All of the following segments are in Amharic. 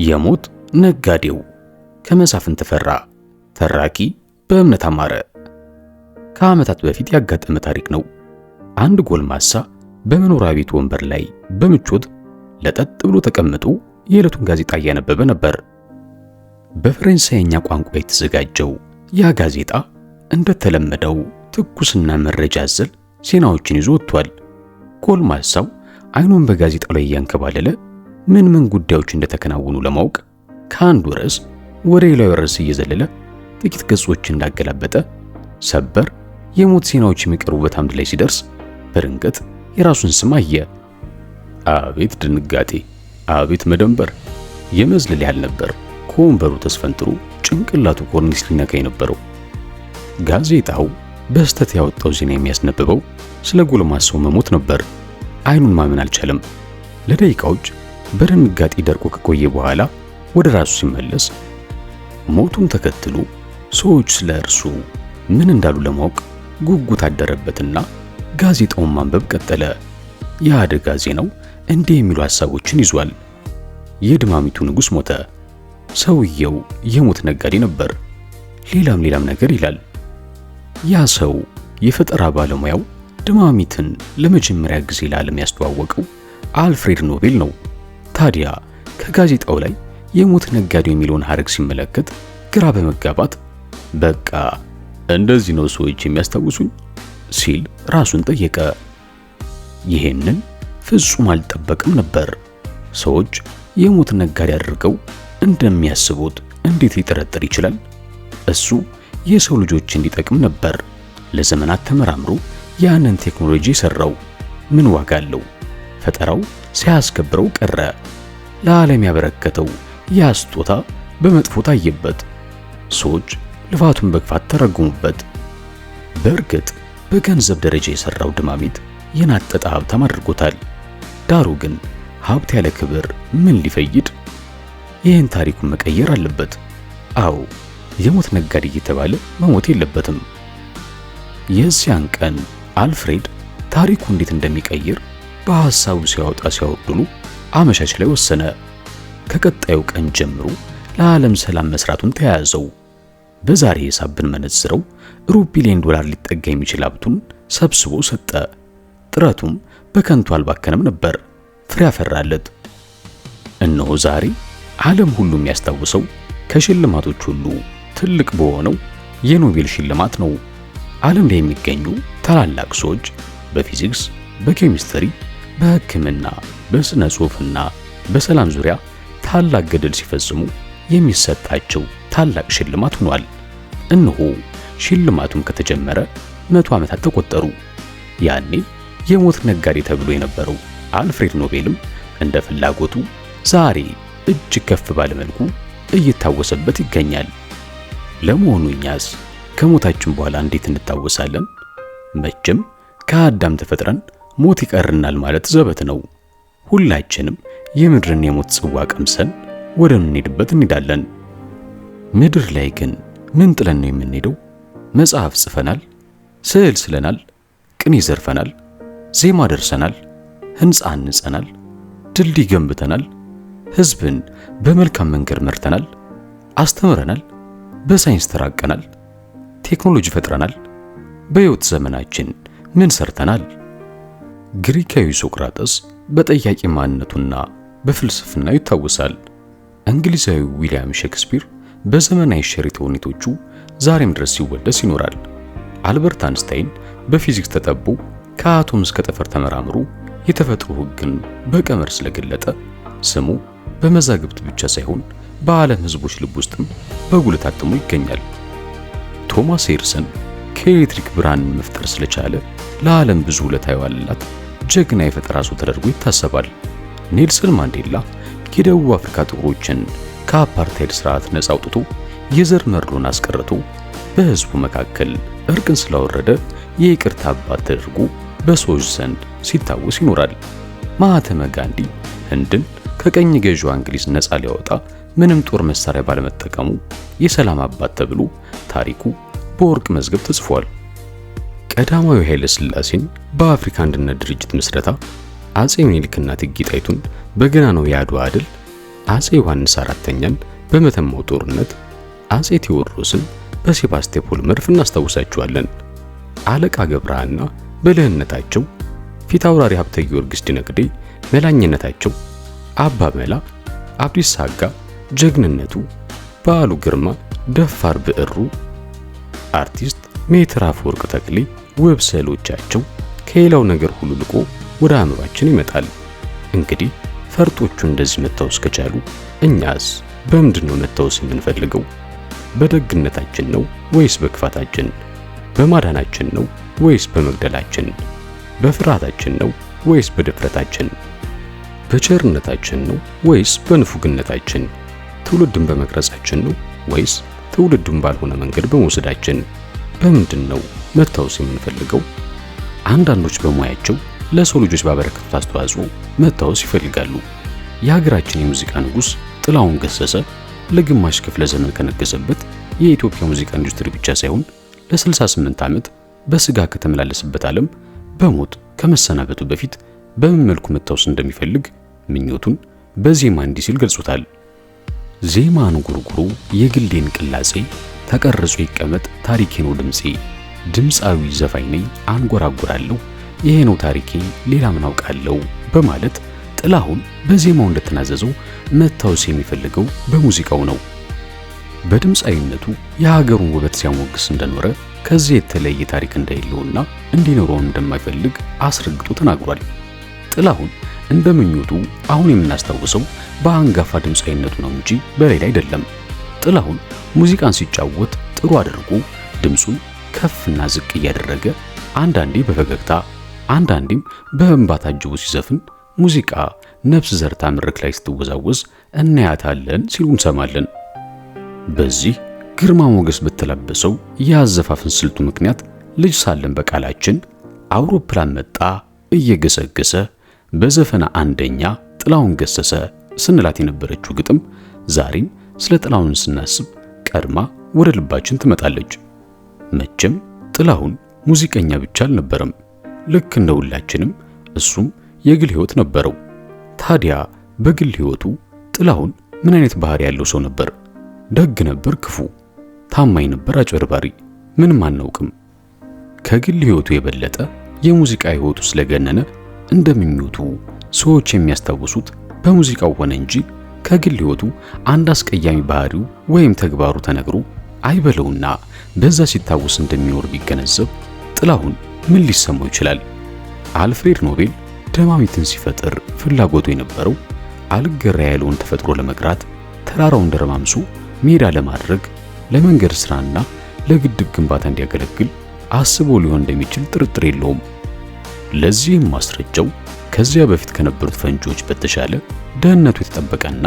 የሞት ነጋዴው ከመሳፍንት ተፈራ። ተራኪ በእምነት አማረ። ከዓመታት በፊት ያጋጠመ ታሪክ ነው። አንድ ጎልማሳ በመኖሪያ ቤት ወንበር ላይ በምቾት ለጠጥ ብሎ ተቀምጦ የዕለቱን ጋዜጣ እያነበበ ነበር። በፈረንሳይኛ ቋንቋ የተዘጋጀው ያ ጋዜጣ እንደተለመደው ትኩስና መረጃ አዘል ዜናዎችን ይዞ ወጥቷል። ጎልማሳው አይኑን በጋዜጣው ላይ እያንከባለለ ምን ጉዳዮች እንደተከናወኑ ለማወቅ ከአንዱ ርዕስ ወደ ሌላው ርዕስ እየዘለለ ጥቂት ገጾች እንዳገላበጠ ሰበር የሞት ዜናዎች የሚቀርቡበት አምድ ላይ ሲደርስ በድንገት የራሱን ስም አየ። አቤት ድንጋጤ! አቤት መደንበር! የመዝለል ያህል ነበር ከወንበሩ ተስፈንጥሮ ጭንቅላቱ ኮርኒስ ሊነካ የነበረው። ጋዜጣው በስተት ያወጣው ዜና የሚያስነብበው ስለ ጎልማሳው መሞት ነበር። አይኑን ማመን አልቻለም። ለደቂቃዎች በድንጋጤ ደርቆ ከቆየ በኋላ ወደ ራሱ ሲመለስ ሞቱን ተከትሎ ሰዎች ስለ እርሱ ምን እንዳሉ ለማወቅ ጉጉት አደረበትና ጋዜጣውን ማንበብ ቀጠለ። የአደጋ ዜናው እንዲህ የሚሉ ሐሳቦችን ይዟል። የድማሚቱ ንጉሥ ሞተ። ሰውየው የሞት ነጋዴ ነበር። ሌላም ነገር ይላል። ያ ሰው የፈጠራ ባለሙያው ድማሚትን ለመጀመሪያ ጊዜ ለዓለም ያስተዋወቀው አልፍሬድ ኖቤል ነው። ታዲያ ከጋዜጣው ላይ የሞት ነጋዴው የሚለውን ሐረግ ሲመለከት ግራ በመጋባት በቃ እንደዚህ ነው ሰዎች የሚያስታውሱኝ ሲል ራሱን ጠየቀ። ይሄንን ፍጹም አልጠበቅም ነበር። ሰዎች የሞት ነጋዴ አድርገው እንደሚያስቡት እንዴት ሊጠረጠር ይችላል? እሱ የሰው ልጆች እንዲጠቅም ነበር ለዘመናት ተመራምሮ ያንን ቴክኖሎጂ ሰራው። ምን ዋጋ አለው? ፈጠራው ሳያስከብረው ቀረ። ለዓለም ያበረከተው ያ ስጦታ በመጥፎ ታየበት። ሰዎች ልፋቱን በክፋት ተረጉሙበት። በእርግጥ በገንዘብ ደረጃ የሰራው ድማሚት የናጠጠ ሀብታም አድርጎታል። ዳሩ ግን ሀብት ያለ ክብር ምን ሊፈይድ? ይህን ታሪኩን መቀየር አለበት። አዎ የሞት ነጋዴ እየተባለ መሞት የለበትም። የዚያን ቀን አልፍሬድ ታሪኩ እንዴት እንደሚቀይር በሐሳቡ ሲያወጣ ሲያወርዱ አመሻሽ ላይ ወሰነ። ከቀጣዩ ቀን ጀምሮ ለዓለም ሰላም መስራቱን ተያያዘው። በዛሬ ሂሳብ ብንመነዝረው ሩብ ቢሊዮን ዶላር ሊጠጋ የሚችል ሀብቱን ሰብስቦ ሰጠ። ጥረቱም በከንቱ አልባከነም ነበር፣ ፍሬ አፈራለት። እነሆ ዛሬ ዓለም ሁሉ የሚያስታውሰው ከሽልማቶች ሁሉ ትልቅ በሆነው የኖቤል ሽልማት ነው። ዓለም ላይ የሚገኙ ታላላቅ ሰዎች በፊዚክስ፣ በኬሚስትሪ፣ በሕክምና፣ በስነ ጽሑፍና በሰላም ዙሪያ ታላቅ ገድል ሲፈጽሙ የሚሰጣቸው ታላቅ ሽልማት ሆኗል። እነሆ ሽልማቱም ከተጀመረ 100 ዓመታት ተቆጠሩ። ያኔ የሞት ነጋዴ ተብሎ የነበረው አልፍሬድ ኖቤልም እንደ ፍላጎቱ ዛሬ እጅግ ከፍ ባለ መልኩ እየታወሰበት ይገኛል። ለመሆኑ እኛስ ከሞታችን በኋላ እንዴት እንታወሳለን? መቼም ከአዳም ተፈጥረን ሞት ይቀርናል ማለት ዘበት ነው። ሁላችንም የምድርን የሞት ጽዋ ቀምሰን ወደ ምንሄድበት እንሄዳለን። ምድር ላይ ግን ምን ጥለን ነው የምንሄደው? መጽሐፍ ጽፈናል፣ ስዕል ስለናል፣ ቅኔ ዘርፈናል፣ ዜማ ደርሰናል፣ ሕንፃ አንጸናል፣ ድልድይ ገንብተናል፣ ሕዝብን በመልካም መንገድ መርተናል፣ አስተምረናል፣ በሳይንስ ተራቀናል፣ ቴክኖሎጂ ፈጥረናል። በሕይወት ዘመናችን ምን ሰርተናል? ግሪካዊ ሶቅራጠስ በጠያቂ ማንነቱና በፍልስፍናው ይታወሳል። እንግሊዛዊ ዊሊያም ሼክስፒር በዘመናዊ ሸሪ ተውኔቶቹ ዛሬም ድረስ ሲወደስ ይኖራል። አልበርት አንስታይን በፊዚክስ ተጠቦ ከአቶም እስከ ጠፈር ተመራምሮ የተፈጥሮ ሕግን በቀመር ስለገለጠ ስሙ በመዛግብት ብቻ ሳይሆን በዓለም ሕዝቦች ልብ ውስጥም በጉልህ ታትሞ ይገኛል። ቶማስ ኤዲሰን ከኤሌክትሪክ ብርሃንን መፍጠር ስለቻለ ለዓለም ብዙ ውለታ የዋለላት ጀግና የፈጠራ ሰው ተደርጎ ይታሰባል። ኔልሰን ማንዴላ የደቡብ አፍሪካ ጥቁሮችን ከአፓርታይድ ስርዓት ነፃ አውጥቶ የዘር መድሎን አስቀርቶ በሕዝቡ መካከል እርቅን ስላወረደ የይቅርታ አባት ተደርጎ በሰዎች ዘንድ ሲታወስ ይኖራል። ማህተመ ጋንዲ ህንድን ከቀኝ ገዢዋ እንግሊዝ ነፃ ሊያወጣ ምንም ጦር መሳሪያ ባለመጠቀሙ የሰላም አባት ተብሎ ታሪኩ በወርቅ መዝገብ ተጽፏል። ቀዳማዊ ኃይለ ሥላሴን በአፍሪካ አንድነት ድርጅት ምስረታ፣ አጼ ምኒልክና እቴጌ ጣይቱን በገናናው የአድዋ ድል አጼ ዮሐንስ አራተኛን በመተማው ጦርነት፣ አጼ ቴዎድሮስን በሴባስቶፖል መድፍ እናስታውሳቸዋለን። አለቃ ገብረሃና በልህነታቸው፣ ፊት አውራሪ ሀብተ ጊዮርጊስ ዲነግዴ መላኝነታቸው፣ አባ መላ፣ አብዲሳ አጋ ጀግንነቱ፣ በዓሉ ግርማ ደፋር ብዕሩ፣ አርቲስት ሜትር አፈወርቅ ተክሌ ውብ ስዕሎቻቸው ከሌላው ነገር ሁሉ ልቆ ወደ አእምሯችን ይመጣል። እንግዲህ ፈርጦቹ እንደዚህ መታወስ ከቻሉ እኛስ በምንድን ነው መታወስ የምንፈልገው? በደግነታችን ነው ወይስ በክፋታችን? በማዳናችን ነው ወይስ በመግደላችን? በፍርሃታችን ነው ወይስ በድፍረታችን? በቸርነታችን ነው ወይስ በንፉግነታችን? ትውልድን በመቅረጻችን ነው ወይስ ትውልድን ባልሆነ መንገድ በመውሰዳችን? በምንድን ነው መታወስ የምንፈልገው? አንዳንዶች በሙያቸው ለሰው ልጆች ባበረከቱት አስተዋጽኦ መታወስ ይፈልጋሉ። የሀገራችን የሙዚቃ ንጉሥ ጥላሁን ገሰሰ ለግማሽ ክፍለ ዘመን ከነገሰበት የኢትዮጵያ ሙዚቃ ኢንዱስትሪ ብቻ ሳይሆን ለ68 ዓመት በስጋ ከተመላለሰበት ዓለም በሞት ከመሰናበቱ በፊት በምን መልኩ መታወስ እንደሚፈልግ ምኞቱን በዜማ እንዲህ ሲል ገልጾታል። ዜማን ጉርጉሮ የግሌን ቅላጼ ተቀርጾ ይቀመጥ ታሪኬ ነው ድምጼ። ድምፃዊ ዘፋኝ ነኝ አንጎራጉራለሁ ይሄ ነው ታሪኬ ሌላ ምን አውቃለሁ በማለት ጥላሁን በዜማው እንደተናዘዘው መታወስ የሚፈልገው በሙዚቃው ነው። በድምፃዊነቱ የሀገሩን ውበት ሲያሞግስ እንደኖረ ከዚህ የተለየ ታሪክ እንደሌለውና እንዲኖረው እንደማይፈልግ አስረግጦ ተናግሯል። ጥላሁን እንደ ምኞቱ አሁን የምናስታውሰው በአንጋፋ ድምፃዊነቱ ነው እንጂ በሌላ አይደለም። ጥላሁን ሙዚቃን ሲጫወት ጥሩ አድርጎ ድምፁን ከፍና ዝቅ እያደረገ አንዳንዴ በፈገግታ አንዳንዴም በእንባ ታጅቦ ሲዘፍን ሙዚቃ ነፍስ ዘርታ መድረክ ላይ ስትወዛወዝ እናያታለን ሲሉ እንሰማለን። በዚህ ግርማ ሞገስ በተላበሰው የአዘፋፍን ስልቱ ምክንያት ልጅ ሳለን በቃላችን አውሮፕላን መጣ እየገሰገሰ በዘፈና አንደኛ ጥላሁን ገሰሰ ስንላት የነበረችው ግጥም ዛሬም ስለ ጥላሁን ስናስብ ቀድማ ወደ ልባችን ትመጣለች። መቼም ጥላሁን ሙዚቀኛ ብቻ አልነበረም። ልክ እንደ ሁላችንም እሱም የግል ሕይወት ነበረው። ታዲያ በግል ሕይወቱ ጥላሁን ምን አይነት ባህሪ ያለው ሰው ነበር? ደግ ነበር? ክፉ? ታማኝ ነበር? አጭበርባሪ? ምንም አናውቅም። ከግል ሕይወቱ የበለጠ የሙዚቃ ሕይወቱ ስለገነነ እንደምኞቱ ሰዎች የሚያስታውሱት በሙዚቃው ሆነ እንጂ ከግል ሕይወቱ አንድ አስቀያሚ ባህሪው ወይም ተግባሩ ተነግሮ አይበለውና በዛ ሲታወስ እንደሚኖር ቢገነዘብ ጥላሁን ምን ሊሰማው ይችላል? አልፍሬድ ኖቤል ደማሚትን ሲፈጥር ፍላጎቱ የነበረው አልገራ ያለውን ተፈጥሮ ለመግራት ተራራውን ደረማምሶ ሜዳ ለማድረግ ለመንገድ ስራና ለግድብ ግንባታ እንዲያገለግል አስቦ ሊሆን እንደሚችል ጥርጥር የለውም። ለዚህም ማስረጃው ከዚያ በፊት ከነበሩት ፈንጂዎች በተሻለ ደህንነቱ የተጠበቀና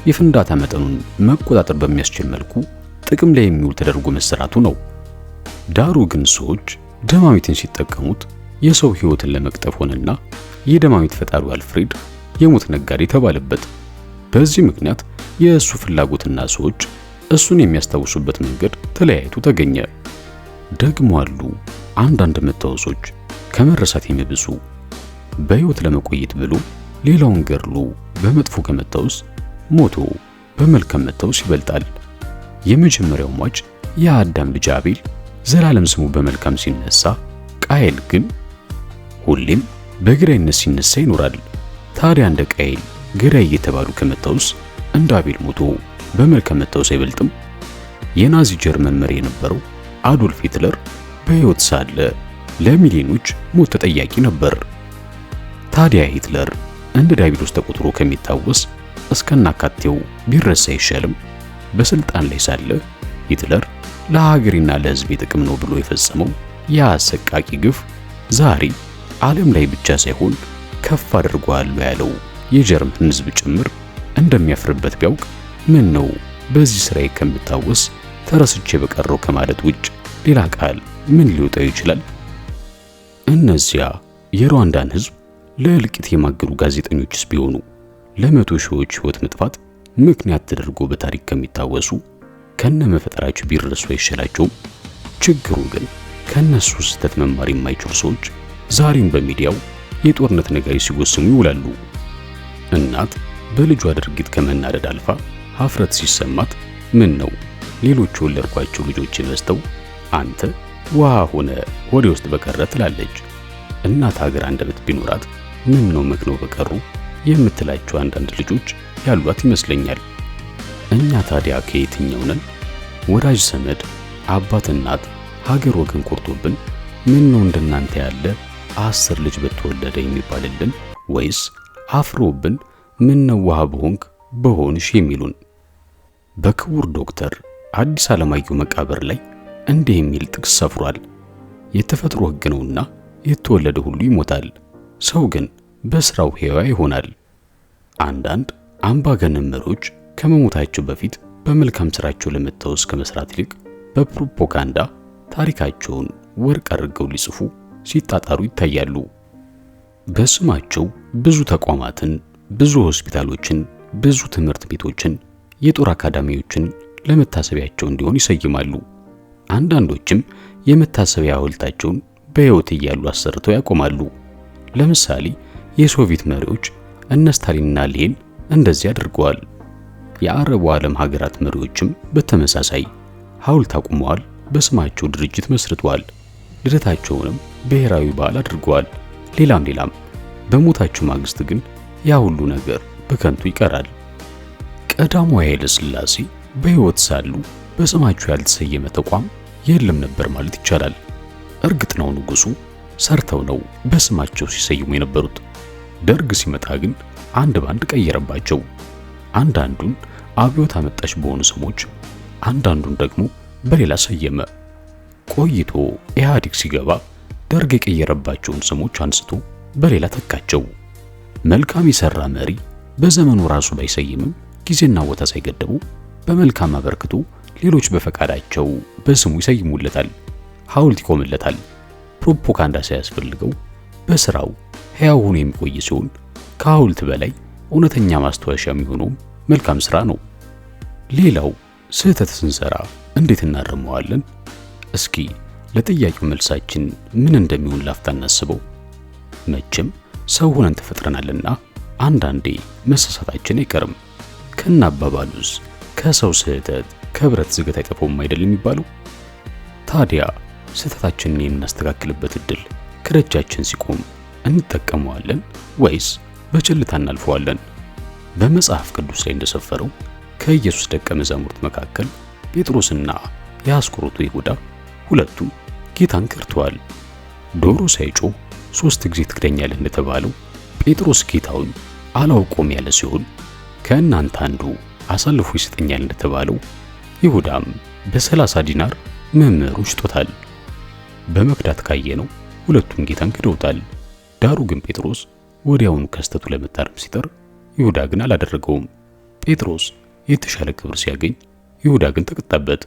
የፍንዳታ መጠኑን መቆጣጠር በሚያስችል መልኩ ጥቅም ላይ የሚውል ተደርጎ መሰራቱ ነው። ዳሩ ግን ሰዎች ደማሚትን ሲጠቀሙት የሰው ሕይወትን ለመቅጠፍ ሆነና የደማሚት ፈጣሪው አልፍሬድ የሞት ነጋዴ ተባለበት። በዚህ ምክንያት የእሱ ፍላጎትና ሰዎች እሱን የሚያስታውሱበት መንገድ ተለያይቶ ተገኘ። ደግሞ አሉ አንዳንድ መታወሶች ከመረሳት የሚብሱ። በሕይወት ለመቆየት ብሎ ሌላውን ገድሎ በመጥፎ ከመታወስ ሞቶ በመልካም መታወስ ይበልጣል። የመጀመሪያው ሟች የአዳም ልጅ አቤል ዘላለም ስሙ በመልካም ሲነሳ፣ ቃየል ግን ሁሌም በግራይነት ሲነሳ ይኖራል። ታዲያ እንደ ቃየል ገዳይ እየተባሉ ከመታወስ እንደ አቤል ሞቶ በመልካም መታወስ አይበልጥም? የናዚ ጀርመን መሪ የነበረው አዶልፍ ሂትለር በሕይወት ሳለ ለሚሊዮኖች ሞት ተጠያቂ ነበር። ታዲያ ሂትለር እንደ ዲያብሎስ ተቆጥሮ ከሚታወስ እስከናካቴው ቢረሳ አይሻልም? በስልጣን ላይ ሳለ ሂትለር ለሀገሪና ለሕዝብ ጥቅም ነው ብሎ የፈጸመው የአሰቃቂ ግፍ ዛሬ ዓለም ላይ ብቻ ሳይሆን ከፍ አድርጓል ያለው የጀርመን ሕዝብ ጭምር እንደሚያፍርበት ቢያውቅ ምን ነው በዚህ ስራዬ ከምታወስ ተረስቼ በቀረው ከማለት ውጭ ሌላ ቃል ምን ሊወጣው ይችላል? እነዚያ የሩዋንዳን ሕዝብ ለእልቂት የማገዱ ጋዜጠኞችስ ቢሆኑ ለመቶ ሺዎች ሕይወት መጥፋት ምክንያት ተደርጎ በታሪክ ከሚታወሱ ከነመፈጠራቸው ቢረሱ አይሻላቸውም? ችግሩ ግን ከነሱ ስህተት መማር የማይችሉ ሰዎች ዛሬም በሚዲያው የጦርነት ነጋሪ ሲወስኑ ይውላሉ። እናት በልጇ ድርጊት ከመናደድ አልፋ ሀፍረት ሲሰማት ምን ነው ሌሎች የወለድኳቸው ልጆች በዝተው አንተ ውሃ ሆነ ሆዴ ውስጥ በቀረ ትላለች። እናት ሀገር አንደበት ቢኖራት ምን ነው መክነው በቀሩ የምትላቸው አንዳንድ ልጆች ያሏት ይመስለኛል። እኛ ታዲያ ከየትኛው ነን? ወዳጅ ዘመድ፣ አባት፣ እናት፣ ሀገር ወገን ቆርጦብን ምን ነው እንደናንተ ያለ 10 ልጅ በተወለደ የሚባልልን ወይስ አፍሮብን ምን ነው ውሃ በሆንሽ የሚሉን? በክቡር ዶክተር ሐዲስ ዓለማየሁ መቃብር ላይ እንዲህ የሚል ጥቅስ ሰፍሯል። የተፈጥሮ ሕግ ነውና የተወለደ ሁሉ ይሞታል፣ ሰው ግን በስራው ሕያው ይሆናል። አንዳንድ አምባገነን መሪዎች ከመሞታቸው በፊት በመልካም ስራቸው ለመታወስ ከመስራት ይልቅ በፕሮፓጋንዳ ታሪካቸውን ወርቅ አድርገው ሊጽፉ ሲጣጣሩ ይታያሉ። በስማቸው ብዙ ተቋማትን፣ ብዙ ሆስፒታሎችን፣ ብዙ ትምህርት ቤቶችን፣ የጦር አካዳሚዎችን ለመታሰቢያቸው እንዲሆን ይሰይማሉ። አንዳንዶችም የመታሰቢያ ሐውልታቸውን በሕይወት እያሉ አሰርተው ያቆማሉ። ለምሳሌ የሶቪየት መሪዎች እነ ስታሊንና ሌኒን እንደዚህ አድርገዋል። የአረቡ ዓለም ሀገራት መሪዎችም በተመሳሳይ ሐውልት አቁመዋል፣ በስማቸው ድርጅት መስርተዋል፣ ልደታቸውንም ብሔራዊ በዓል አድርገዋል። ሌላም። በሞታቸው ማግስት ግን ያ ሁሉ ነገር በከንቱ ይቀራል። ቀዳማዊ ኃይለ ሥላሴ በሕይወት ሳሉ በስማቸው ያልተሰየመ ተቋም የለም ነበር ማለት ይቻላል። እርግጥ ነው ንጉሱ ሰርተው ነው በስማቸው ሲሰይሙ የነበሩት። ደርግ ሲመጣ ግን አንድ ባንድ ቀየረባቸው። አንዳንዱን አብዮት አመጣሽ በሆኑ ስሞች፣ አንዳንዱን ደግሞ በሌላ ሰየመ። ቆይቶ ኢህአዴግ ሲገባ ደርግ የቀየረባቸውን ስሞች አንስቶ በሌላ ተካቸው። መልካም የሰራ መሪ በዘመኑ ራሱ ባይሰይምም ጊዜና ቦታ ሳይገደቡ በመልካም አበርክቶ ሌሎች በፈቃዳቸው በስሙ ይሰይሙለታል፣ ሐውልት ይቆምለታል። ፕሮፓጋንዳ ሳያስፈልገው በስራው ሕያው ሆኖ የሚቆይ ሲሆን ከሐውልት በላይ እውነተኛ ማስታወሻ የሚሆነው መልካም ስራ ነው። ሌላው ስህተት ስንሰራ እንዴት እናርመዋለን? እስኪ ለጥያቄው መልሳችን ምን እንደሚሆን ላፍታ እናስበው። መቼም ሰው ሆነን ተፈጥረናልና አንዳንዴ መሳሳታችን አይቀርም። ከናባባሉስ ከሰው ስህተት ከብረት ዝገት አይጠፋውም አይደል የሚባለው? ታዲያ ስህተታችንን የምናስተካክልበት እድል ከደጃችን ሲቆም እንጠቀመዋለን ወይስ በቸልታ እናልፈዋለን? በመጽሐፍ ቅዱስ ላይ እንደሰፈረው ከኢየሱስ ደቀ መዛሙርት መካከል ጴጥሮስና የአስቆሮቱ ይሁዳ ሁለቱም ጌታን ከድተዋል። ዶሮ ሳይጮህ 3 ጊዜ ትክደኛለህ እንደተባለው ጴጥሮስ ጌታውን አላውቆም ያለ ሲሆን ከእናንተ አንዱ አሳልፎ ይሰጠኛል እንደተባለው ይሁዳም በ30 ዲናር መምህሩ ሽጦታል። በመክዳት ካየነው ሁለቱም ጌታን ክደውታል። ዳሩ ግን ጴጥሮስ ወዲያውኑ ከስተቱ ለመታረም ሲጠር ይሁዳ ግን አላደረገውም። ጴጥሮስ የተሻለ ክብር ሲያገኝ ይሁዳ ግን ተቀጣበት።